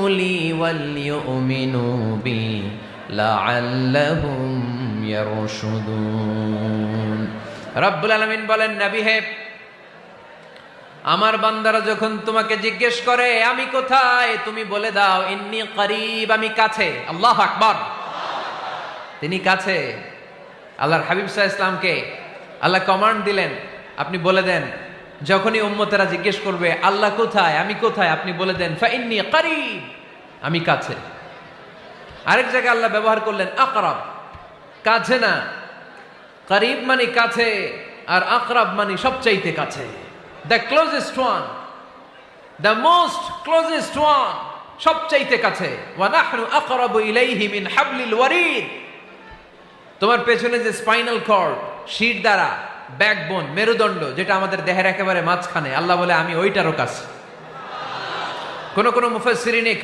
لي وليؤمنوا بي لعلهم يرشدون রব্বুল আলামিন বলেন, নবী হে, আমার বান্দারা যখন তোমাকে জিজ্ঞেস করে আমি কোথায়, তুমি বলে দাও ইন্নী করিব, আমি কাছে। আল্লাহু আকবার, তিনি কাছে। আল্লাহর হাবিব সাল্লাল্লাহু আলাইহি ওয়াসাল্লামকে আল্লাহ কমান্ড দিলেন, আপনি বলে দেন যখনই উম্মতেরা জিজ্ঞেস করবে আল্লাহ কোথায়, আমি কোথায়, আপনি বলে দেন ফাইন্নী করিব, আমি কাছে। আরেক জায়গায় আল্লাহ ব্যবহার করলেন আকরাব, কাছে না। করিব মানে কাছে, আর আকরাব মানে সবচাইতে কাছে। The closest one, the most closest one, সবচাইতে কাছে। ওয়া নাহনু আকরাবু ইলাইহি মিন হাবলিল ওয়ারিদ। তোমার পেছনে যে স্পাইনাল কর্ড, শির দ্বারা, ব্যাকবোন, মেরুদণ্ড, যেটা আমাদের দেহের একেবারে মাঝখানে, আল্লাহ বলে আমি ওইটারও কাছে। কোন কোন মুফাসসিরিনে